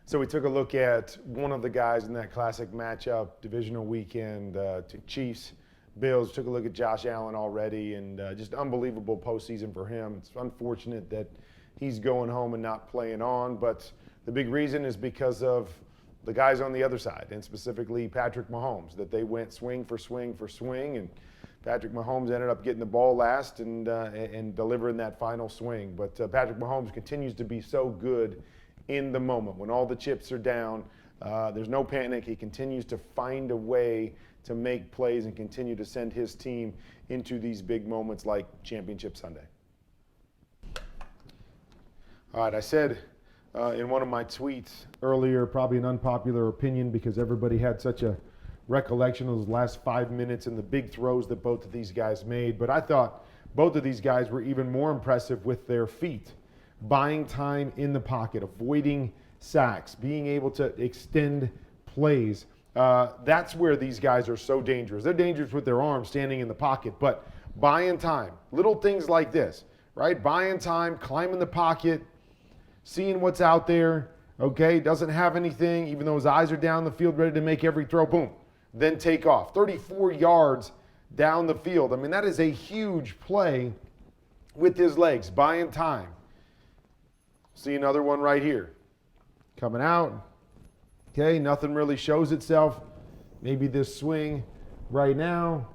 So we took a look at one of the guys in that classic matchup, divisional weekend, Chiefs, Bills. Took a look at Josh Allen already, and just unbelievable postseason for him. It's unfortunate that he's going home and not playing on, but the big reason is because of the guys on the other side, and specifically Patrick Mahomes, that they went swing for swing for swing, and Patrick Mahomes ended up getting the ball last and delivering that final swing. But Patrick Mahomes continues to be so good in the moment. When all the chips are down, there's no panic. He continues to find a way to make plays and continue to send his team into these big moments like Championship Sunday. All right, I said in one of my tweets earlier, probably an unpopular opinion because everybody had such a recollection of those last 5 minutes and the big throws that both of these guys made, but I thought both of these guys were even more impressive with their feet. Buying time in the pocket, avoiding sacks, being able to extend plays. That's where these guys are so dangerous. They're dangerous with their arms standing in the pocket, but buying time. Little things like this, right? Buying time, climbing the pocket, seeing what's out there, okay? Doesn't have anything, even though his eyes are down the field, ready to make every throw, boom. Then take off. 34 yards down the field. I mean, that is a huge play with his legs, buying time. See another one right here. Coming out. Okay, nothing really shows itself. Maybe this swing right now.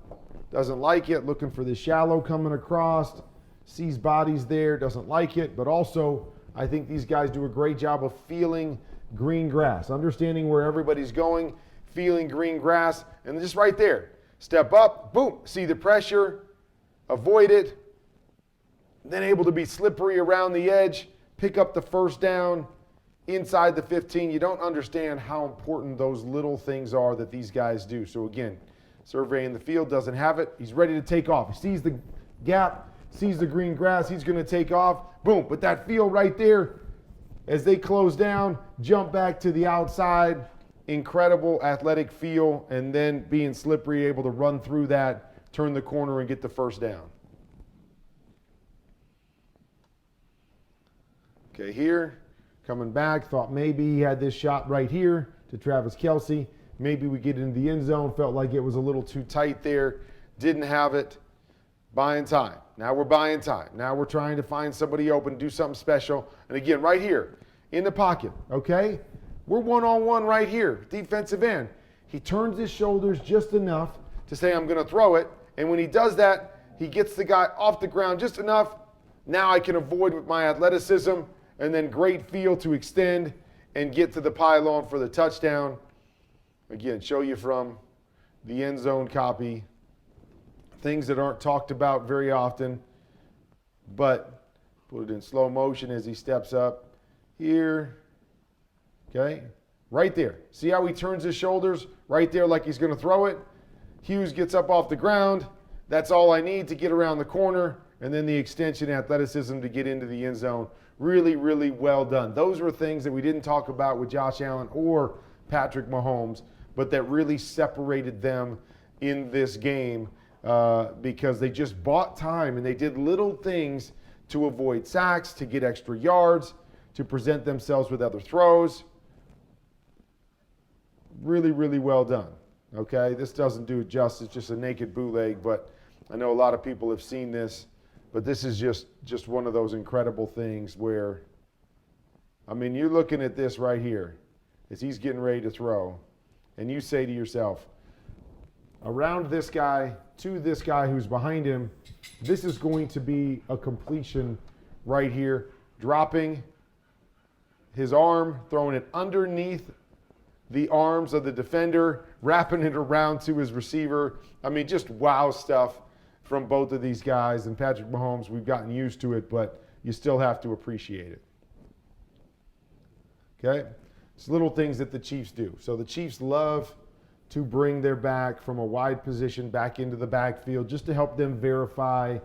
Doesn't like it. Looking for the shallow coming across. Sees bodies there. Doesn't like it. But also, I think these guys do a great job of feeling green grass. Understanding where everybody's going. Feeling green grass. And just right there. Step up. Boom. See the pressure. Avoid it. Then able to be slippery around the edge. Pick up the first down inside the 15. You don't understand how important those little things are that these guys do. So again, surveying the field, doesn't have it. He's ready to take off. He sees the gap, sees the green grass. He's going to take off. Boom. But that feel right there as they close down, jump back to the outside. Incredible athletic feel, and then being slippery, able to run through that, turn the corner, and get the first down. Okay, here, coming back, thought maybe he had this shot right here to Travis Kelce. Maybe we get into the end zone, felt like it was a little too tight there. Didn't have it. Buying time. Now we're buying time. Now we're trying to find somebody open, do something special. And again, right here, in the pocket, okay? We're one-on-one right here, defensive end. He turns his shoulders just enough to say, I'm going to throw it. And when he does that, he gets the guy off the ground just enough. Now I can avoid with my athleticism. And then great feel to extend and get to the pylon for the touchdown. Again, show you from the end zone copy. Things that aren't talked about very often. But put it in slow motion as he steps up. Here. Okay. Right there. See how he turns his shoulders? Right there like he's going to throw it. Hughes gets up off the ground. That's all I need to get around the corner. And then the extension athleticism to get into the end zone. Really, really well done. Those were things that we didn't talk about with Josh Allen or Patrick Mahomes, but that really separated them in this game because they just bought time and they did little things to avoid sacks, to get extra yards, to present themselves with other throws. Really, really well done. Okay, this doesn't do it justice, just a naked bootleg, but I know a lot of people have seen this. But this is just one of those incredible things where, I mean, you're looking at this right here as he's getting ready to throw, and you say to yourself, around this guy to this guy who's behind him, this is going to be a completion right here, dropping his arm, throwing it underneath the arms of the defender, wrapping it around to his receiver. I mean, just wow stuff from both of these guys. And Patrick Mahomes, we've gotten used to it, but you still have to appreciate it. Okay? It's little things that the Chiefs do. So the Chiefs love to bring their back from a wide position back into the backfield just to help them verify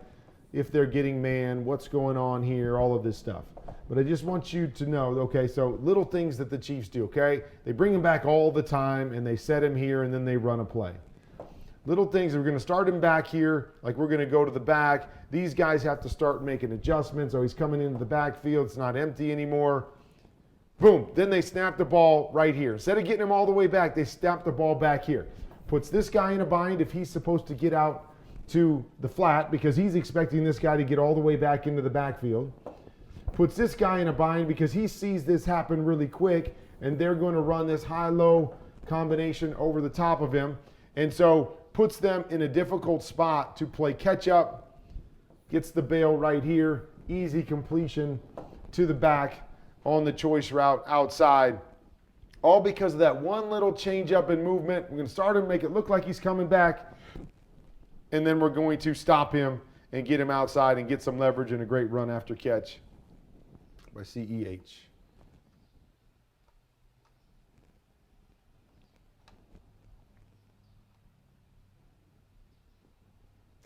if they're getting man, what's going on here, all of this stuff. But I just want you to know, okay, so little things that the Chiefs do, okay? They bring him back all the time, and they set him here, and then they run a play. Little things, we're going to start him back here, like we're going to go to the back. These guys have to start making adjustments. Oh, he's coming into the backfield. It's not empty anymore. Boom. Then they snap the ball right here. Instead of getting him all the way back, they snap the ball back here. Puts this guy in a bind if he's supposed to get out to the flat because he's expecting this guy to get all the way back into the backfield. Puts this guy in a bind because he sees this happen really quick, and they're going to run this high-low combination over the top of him. And so puts them in a difficult spot to play catch-up. Gets the bail right here. Easy completion to the back on the choice route outside. All because of that one little change up in movement. We're going to start him, make it look like he's coming back, and then we're going to stop him and get him outside and get some leverage and a great run after catch by CEH.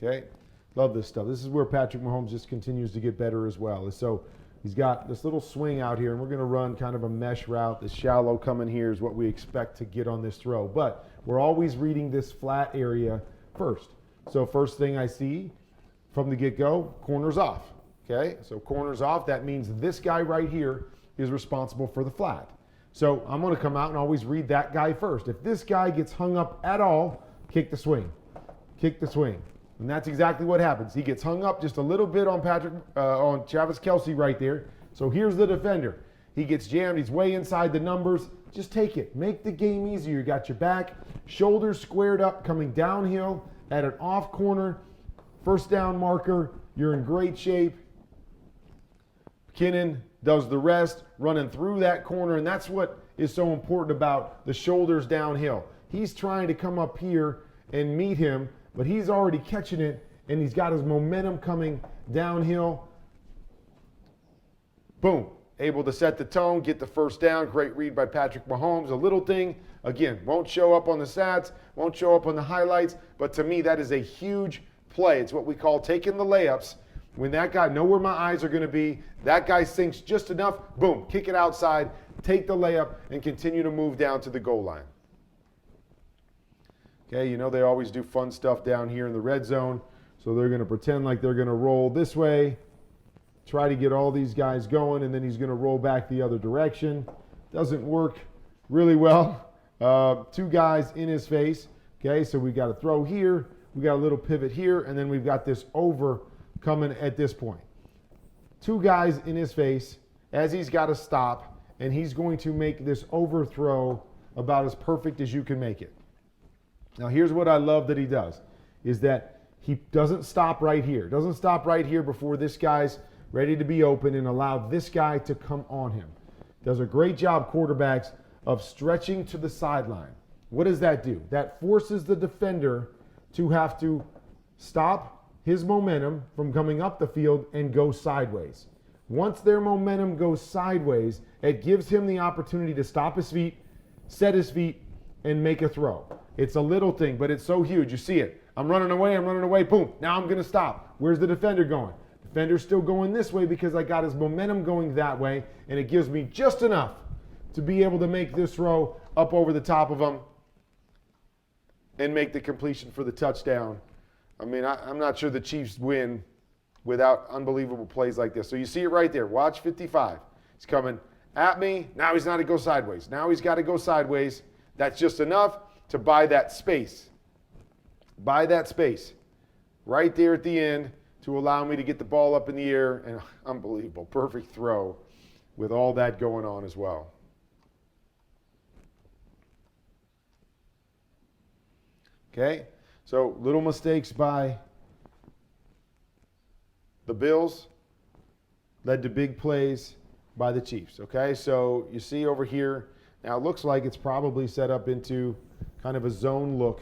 Okay, love this stuff. This is where Patrick Mahomes just continues to get better as well. So he's got this little swing out here, and we're going to run kind of a mesh route. This shallow coming here is what we expect to get on this throw. But we're always reading this flat area first. So first thing I see from the get-go, corner's off. Okay, so corner's off. That means this guy right here is responsible for the flat. So I'm going to come out and always read that guy first. If this guy gets hung up at all, kick the swing. Kick the swing. And that's exactly what happens. He gets hung up just a little bit on on Travis Kelce right there. So here's the defender. He gets jammed. He's way inside the numbers. Just take it. Make the game easier. You got your back, shoulders squared up, coming downhill at an off corner. First down marker. You're in great shape. McKinnon does the rest, running through that corner. And that's what is so important about the shoulders downhill. He's trying to come up here and meet him, but he's already catching it, and he's got his momentum coming downhill. Boom. Able to set the tone, get the first down. Great read by Patrick Mahomes. A little thing, again, won't show up on the stats, won't show up on the highlights, but to me, that is a huge play. It's what we call taking the layups. When that guy, know where my eyes are going to be, that guy sinks just enough, boom, kick it outside, take the layup, and continue to move down to the goal line. Okay, you know they always do fun stuff down here in the red zone. So they're going to pretend like they're going to roll this way, try to get all these guys going, and then he's going to roll back the other direction. Doesn't work really well. Two guys in his face. Okay, so we got a throw here. We got a little pivot here, and then we've got this over coming at this point. Two guys in his face as he's got to stop, and he's going to make this overthrow about as perfect as you can make it. Now, here's what I love that he does, is that he doesn't stop right here. Doesn't stop right here before this guy's ready to be open and allow this guy to come on him. Does a great job, quarterbacks, of stretching to the sideline. What does that do? That forces the defender to have to stop his momentum from coming up the field and go sideways. Once their momentum goes sideways, it gives him the opportunity to stop his feet, set his feet, and make a throw. It's a little thing, but it's so huge. You see it. I'm running away, boom. Now I'm going to stop. Where's the defender going? Defender's still going this way because I got his momentum going that way, and it gives me just enough to be able to make this throw up over the top of him and make the completion for the touchdown. I mean, I'm not sure the Chiefs win without unbelievable plays like this. So you see it right there. Watch 55. He's coming at me. Now he's not to go sideways. Now he's got to go sideways. That's just enough to buy that space. Buy that space right there at the end to allow me to get the ball up in the air. And unbelievable. Perfect throw with all that going on as well. Okay, so little mistakes by the Bills led to big plays by the Chiefs. Okay, so you see over here, now it looks like it's probably set up into kind of a zone look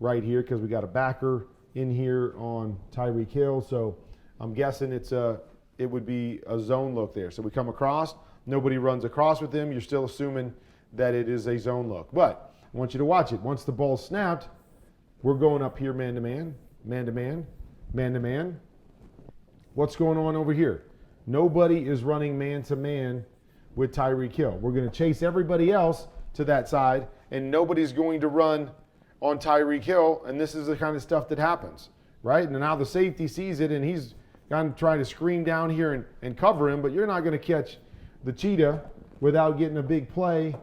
right here because we got a backer in here on Tyreek Hill. So I'm guessing it would be a zone look there. So we come across, nobody runs across with him. You're still assuming that it is a zone look. But I want you to watch it. Once the ball's snapped, we're going up here man-to-man, man-to-man, man-to-man. What's going on over here? Nobody is running man-to-man with Tyreek Hill. We're going to chase everybody else to that side, and nobody's going to run on Tyreek Hill, and this is the kind of stuff that happens, right? And now the safety sees it, and he's kind of trying to screen down here and cover him, but you're not going to catch the cheetah without getting a big play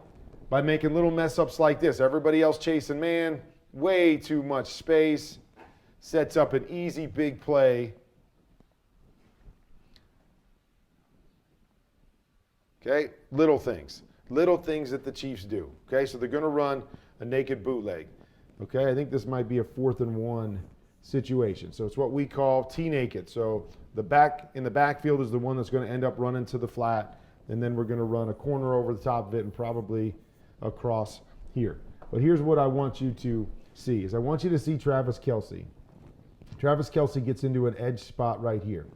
by making little mess ups like this. Everybody else chasing man, way too much space, sets up an easy big play. Okay, little things that the Chiefs do. Okay, so they're going to run a naked bootleg. Okay, I think this might be a 4th and 1 situation. So it's what we call T-naked. So the back in the backfield is the one that's going to end up running to the flat, and then we're going to run a corner over the top of it and probably across here. But here's what I want you to see is I want you to see Travis Kelce. Travis Kelce gets into an edge spot right here.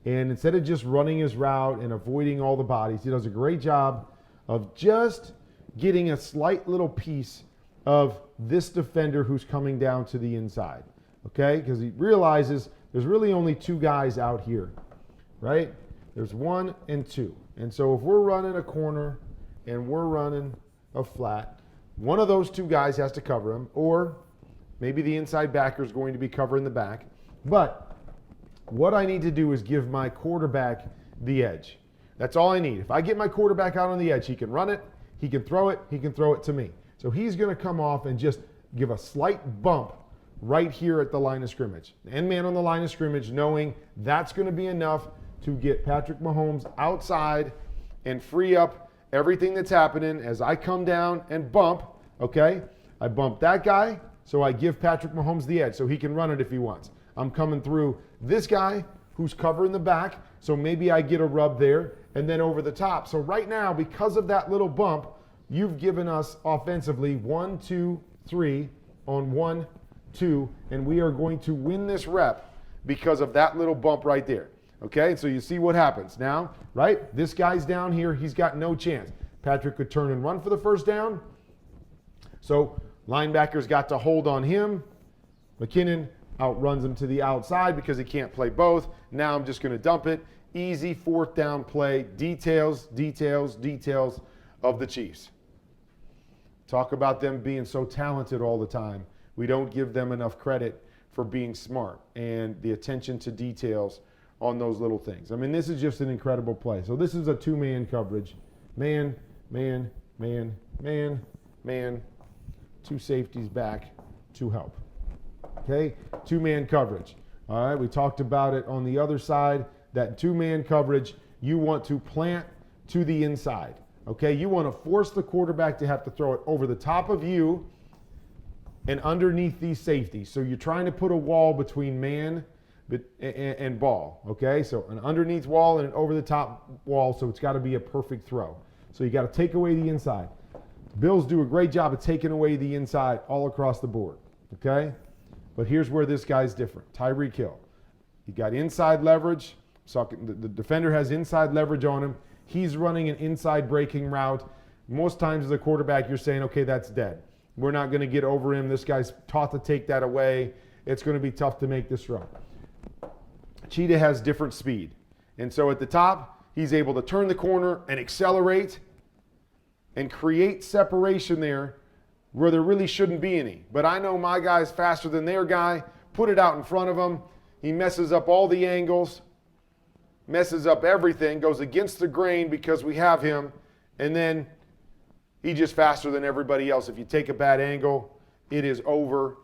And instead of just running his route and avoiding all the bodies, he does a great job of just getting a slight little piece of this defender who's coming down to the inside, okay? Because he realizes there's really only 2 guys out here, right? There's 1 and 2. And so if we're running a corner and we're running a flat, one of those 2 guys has to cover him, or maybe the inside backer is going to be covering the back. But what I need to do is give my quarterback the edge. That's all I need. If I get my quarterback out on the edge, he can run it, he can throw it to me. So he's going to come off and just give a slight bump right here at the line of scrimmage. End man on the line of scrimmage, knowing that's going to be enough to get Patrick Mahomes outside and free up everything that's happening as I come down and bump, okay? I bump that guy, so I give Patrick Mahomes the edge so he can run it if he wants. I'm coming through this guy who's covering the back, so maybe I get a rub there, and then over the top. So right now, because of that little bump, you've given us offensively 1, 2, 3 on 1, 2, and we are going to win this rep because of that little bump right there. Okay, so you see what happens now, right? This guy's down here. He's got no chance. Patrick could turn and run for the first down. So linebacker's got to hold on him. McKinnon outruns him to the outside because he can't play both. Now I'm just going to dump it. Easy 4th down play. Details of the Chiefs. Talk about them being so talented all the time. We don't give them enough credit for being smart and the attention to details on those little things. I mean, this is just an incredible play. So this is a 2-man coverage. Man, 2 safeties back to help. Okay, 2-man coverage. All right, we talked about it on the other side. That 2-man coverage, you want to plant to the inside. Okay, you want to force the quarterback to have to throw it over the top of you and underneath these safeties. So you're trying to put a wall between man and ball. Okay, so an underneath wall and an over the top wall, so it's got to be a perfect throw. So you got to take away the inside. Bills do a great job of taking away the inside all across the board. Okay, but here's where this guy's different. Tyreek Hill. He got inside leverage. So the defender has inside leverage on him. He's running an inside breaking route. Most times as a quarterback, you're saying, okay, that's dead. We're not going to get over him. This guy's taught to take that away. It's going to be tough to make this throw. Cheetah has different speed. And so at the top, he's able to turn the corner and accelerate and create separation there where there really shouldn't be any. But I know my guy's faster than their guy. Put it out in front of him. He messes up all the angles, messes up everything, goes against the grain because we have him, and then he's just faster than everybody else. If you take a bad angle, it is over.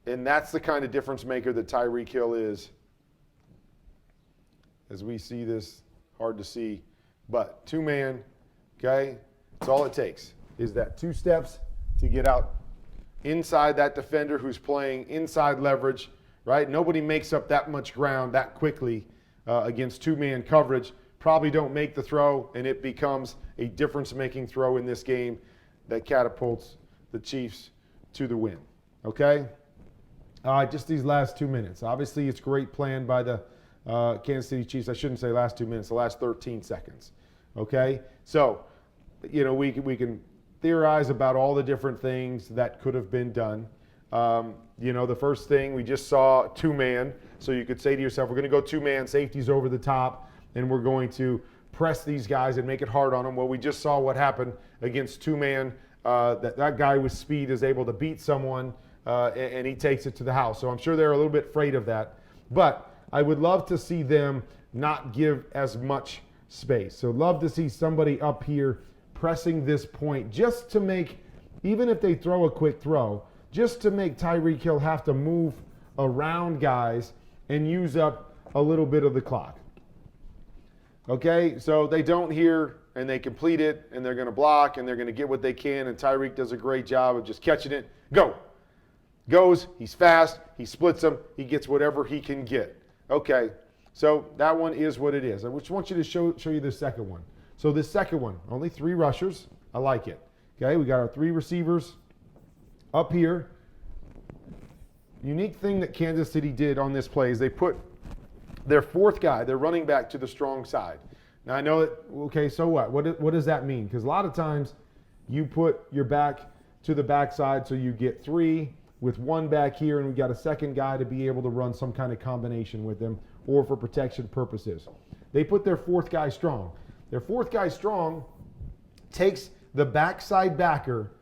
And that's the kind of difference maker that Tyreek Hill is. As we see this, hard to see, but 2-man, okay? That's all it takes, is that 2 steps to get out inside that defender who's playing inside leverage, right? Nobody makes up that much ground that quickly against 2-man coverage. Probably don't make the throw, and it becomes a difference-making throw in this game that catapults the Chiefs to the win, okay? Just these last 2 minutes. Obviously, it's great plan by the Kansas City Chiefs. I shouldn't say last 2 minutes, the last 13 seconds, okay? So, you know, we can theorize about all the different things that could have been done. You know, the first thing, we just saw 2-man. So you could say to yourself, we're going to go 2-man, safeties over the top, and we're going to press these guys and make it hard on them. Well, we just saw what happened against 2-man. That guy with speed is able to beat someone, and he takes it to the house. So I'm sure they're a little bit afraid of that. But I would love to see them not give as much space. So love to see somebody up here pressing this point just to make, even if they throw a quick throw, just to make Tyreek Hill have to move around guys and use up a little bit of the clock. Okay, so they don't hear and they complete it and they're going to block and they're going to get what they can, and Tyreek does a great job of just catching it. Go. Goes, he's fast, he splits them, he gets whatever he can get. Okay, so that one is what it is. I just want you to show you the second one. So this second one, only 3 rushers. I like it. Okay, we got our 3 receivers up here. Unique thing that Kansas City did on this play is they put their 4th guy, their running back, to the strong side. Now I know that, okay, so what? What does that mean? Because a lot of times you put your back to the backside so you get 3 with 1 back here, and we got a second guy to be able to run some kind of combination with them or for protection purposes. They put their 4th guy strong. Their 4th guy strong takes the backside backer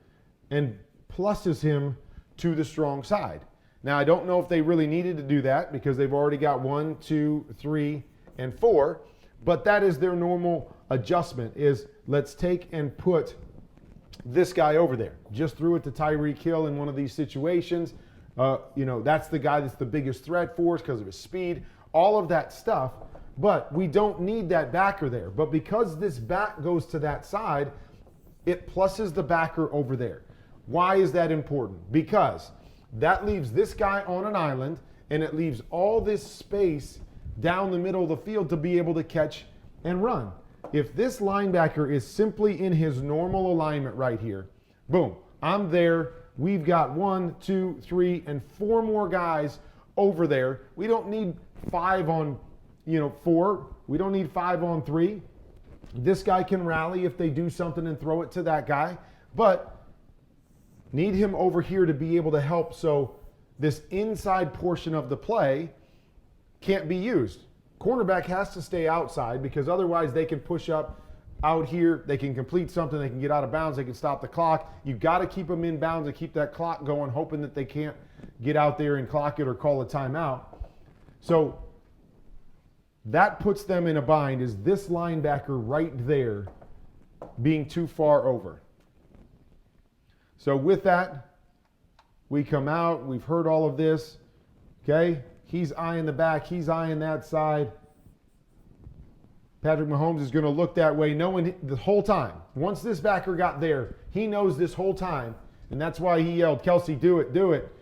and pluses him to the strong side. Now, I don't know if they really needed to do that because they've already got 1, 2, 3, and 4, but that is their normal adjustment, is let's take and put this guy over there. Just threw it to Tyreek Hill in one of these situations. That's the guy that's the biggest threat for us because of his speed, all of that stuff. But we don't need that backer there. But because this back goes to that side, it pluses the backer over there. Why is that important? Because that leaves this guy on an island, and it leaves all this space down the middle of the field to be able to catch and run. If this linebacker is simply in his normal alignment right here, boom, I'm there. We've got 1, 2, 3, and 4 more guys over there. We don't need 5 on 4. We don't need 5 on 3. This guy can rally if they do something and throw it to that guy, but need him over here to be able to help so this inside portion of the play can't be used. Cornerback has to stay outside because otherwise they can push up out here, they can complete something, they can get out of bounds, they can stop the clock. You've got to keep them in bounds and keep that clock going, hoping that they can't get out there and clock it or call a timeout. So that puts them in a bind, is this linebacker right there being too far over. So with that, we come out, we've heard all of this, okay? He's eyeing the back, he's eyeing that side. Patrick Mahomes is going to look that way, knowing the whole time. Once this backer got there, he knows this whole time, and that's why he yelled, "Kelsey, do it, do it."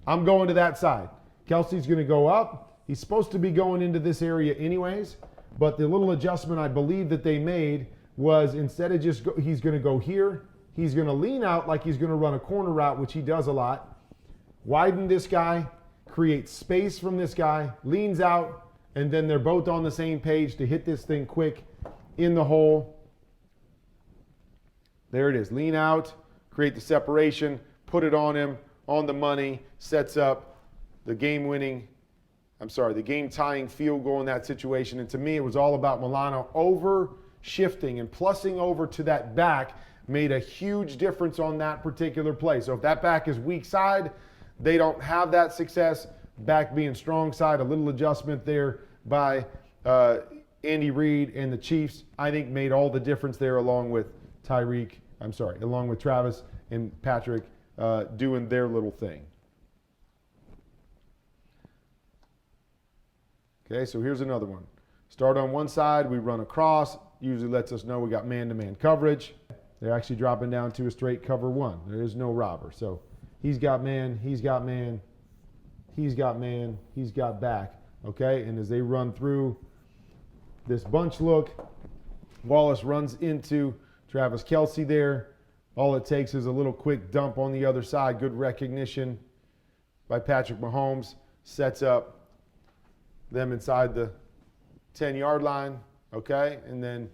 I'm going to that side. Kelsey's going to go up. He's supposed to be going into this area anyways, but the little adjustment I believe that they made was instead of he's going to go here, he's going to lean out like he's going to run a corner route, which he does a lot. Widen this guy, create space from this guy, leans out, and then they're both on the same page to hit this thing quick in the hole. There it is. Lean out, create the separation, put it on him, on the money, sets up the game-tying field goal in that situation. And to me, it was all about Milano over-shifting and plussing over to that back made a huge difference on that particular play. So if that back is weak side, they don't have that success. Back being strong side, a little adjustment there by Andy Reid and the Chiefs, I think made all the difference there along with Travis and Patrick doing their little thing. Okay, so here's another one. Start on one side, we run across, usually lets us know we got man-to-man coverage. They're actually dropping down to a straight cover 1. There is no robber. So he's got man, he's got man, he's got man, he's got back. Okay, and as they run through this bunch look, Wallace runs into Travis Kelce there. All it takes is a little quick dump on the other side. Good recognition by Patrick Mahomes. Sets up them inside the 10-yard line. Okay, and then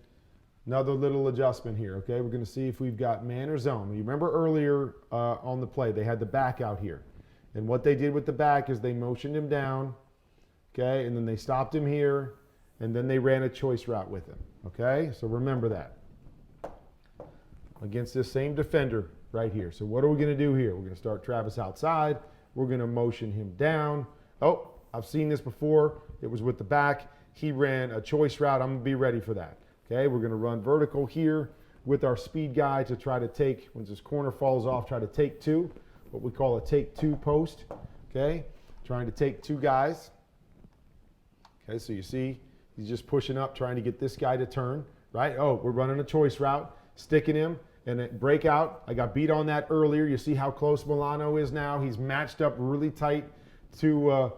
another little adjustment here. Okay, we're going to see if we've got man or zone. You remember earlier on the play, they had the back out here. And what they did with the back is they motioned him down. Okay, and then they stopped him here, and then they ran a choice route with him. Okay, so remember that. Against this same defender right here. So what are we going to do here? We're going to start Travis outside. We're going to motion him down. Oh, I've seen this before. It was with the back. He ran a choice route. I'm going to be ready for that. Okay, we're going to run vertical here with our speed guy to try to take, when this corner falls off, try to take two, what we call a take two post. Okay, trying to take two guys. Okay, so you see he's just pushing up, trying to get this guy to turn, right? Oh, we're running a choice route, sticking him, and it break out. I got beat on that earlier. You see how close Milano is now. He's matched up really tight to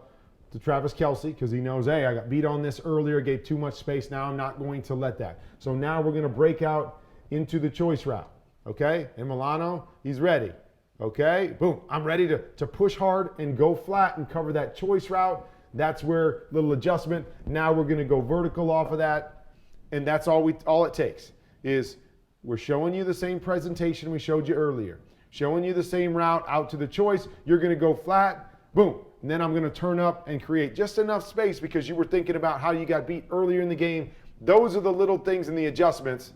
Travis Kelce because he knows, hey, I got beat on this earlier, gave too much space. Now I'm not going to let that. So now we're going to break out into the choice route, okay? And Milano, he's ready, okay? Boom, I'm ready to push hard and go flat and cover that choice route. That's where little adjustment. Now we're going to go vertical off of that, and that's all it takes is we're showing you the same presentation we showed you earlier, showing you the same route out to the choice. You're going to go flat, boom, and then I'm going to turn up and create just enough space because you were thinking about how you got beat earlier in the game. Those are the little things and the adjustments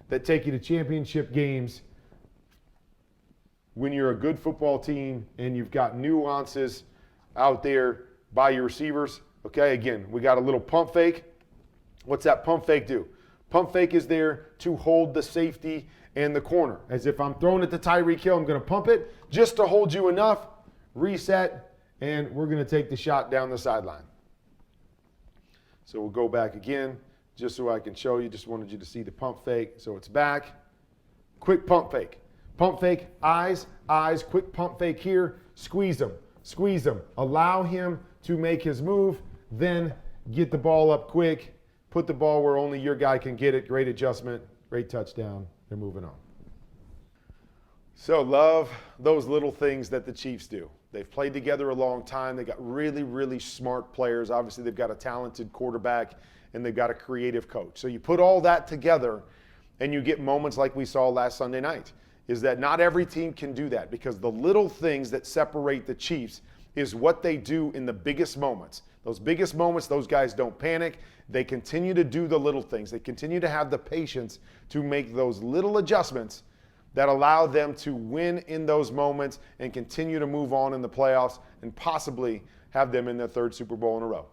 that take you to championship games when you're a good football team and you've got nuances out there by your receivers. Okay, again, we got a little pump fake. What's that pump fake do? Pump fake is there to hold the safety and the corner. As if I'm throwing it to Tyreek Hill, I'm going to pump it just to hold you enough, reset, and we're going to take the shot down the sideline. So we'll go back again just so I can show you. Just wanted you to see the pump fake. So it's back. Quick pump fake. Pump fake, eyes, quick pump fake here. Squeeze him. Allow him to make his move, then get the ball up quick. Put the ball where only your guy can get it. Great adjustment, great touchdown. They're moving on. So love those little things that the Chiefs do. They've played together a long time. They got really, really smart players. Obviously, they've got a talented quarterback, and they've got a creative coach. So you put all that together, and you get moments like we saw last Sunday night, is that not every team can do that because the little things that separate the Chiefs is what they do in the biggest moments. Those biggest moments, those guys don't panic. They continue to do the little things. They continue to have the patience to make those little adjustments that allow them to win in those moments and continue to move on in the playoffs and possibly have them in their third Super Bowl in a row.